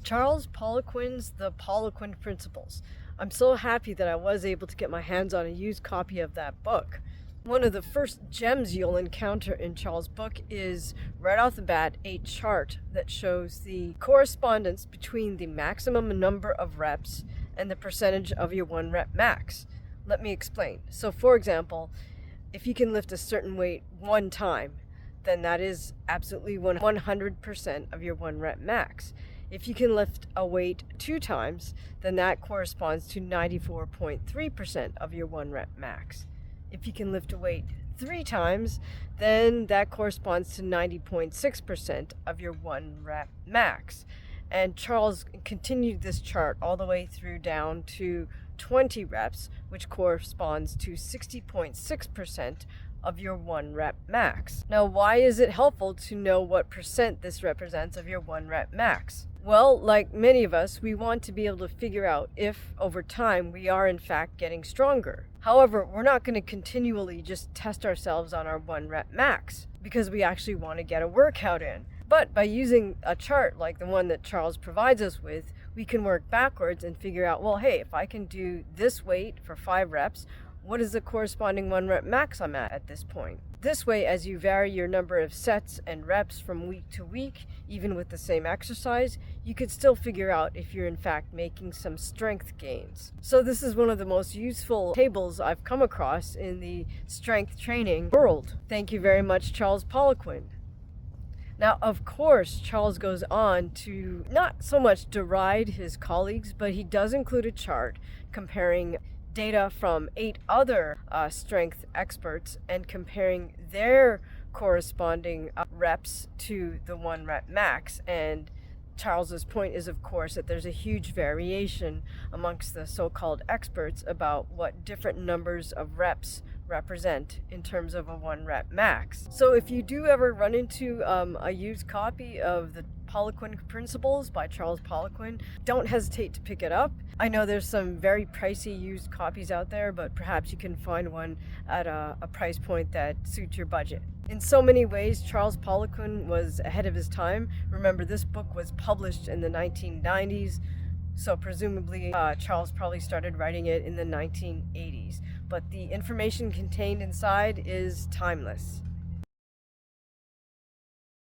Charles POLIQUIN's The POLIQUIN Principles. I'm so happy that I was able to get my hands on a used copy of that book. One of the first gems you'll encounter in Charles' book is, right off the bat, a chart that shows the correspondence between the maximum number of reps and the percentage of your 1 rep max. Let me explain. So for example, if you can lift a certain weight 1 time, then that is absolutely 100% of your 1 rep max. If you can lift a weight 2 times, then that corresponds to 94.3% of your 1 rep max. If you can lift a weight 3 times, then that corresponds to 90.6% of your 1 rep max. And Charles continued this chart all the way through down to 20 reps, which corresponds to 60.6% of your 1 rep max. Now, why is it helpful to know what percent this represents of your 1 rep max? Well, like many of us, we want to be able to figure out if, over time, we are in fact getting stronger. However, we're not going to continually just test ourselves on our 1 rep max, because we actually want to get a workout in. But by using a chart like the one that Charles provides us with, we can work backwards and figure out, well, hey, if I can do this weight for 5 reps, what is the corresponding 1 rep max I'm at this point? This way, as you vary your number of sets and reps from week to week, even with the same exercise, you could still figure out if you're in fact making some strength gains. So this is one of the most useful tables I've come across in the strength training world. Thank you very much, Charles POLIQUIN. Now, of course, Charles goes on to not so much deride his colleagues, but he does include a chart comparing data from 8 other strength experts and comparing their corresponding reps to the 1 rep max. And Charles's point is, of course, that there's a huge variation amongst the so-called experts about what different numbers of reps represent in terms of a 1 rep max. So if you do ever run into a used copy of the POLIQUIN Principles by Charles POLIQUIN, don't hesitate to pick it up. I know there's some very pricey used copies out there, but perhaps you can find one at a price point that suits your budget. In so many ways, Charles POLIQUIN was ahead of his time. Remember, this book was published in the 1990s, so presumably Charles probably started writing it in the 1980s. But the information contained inside is timeless.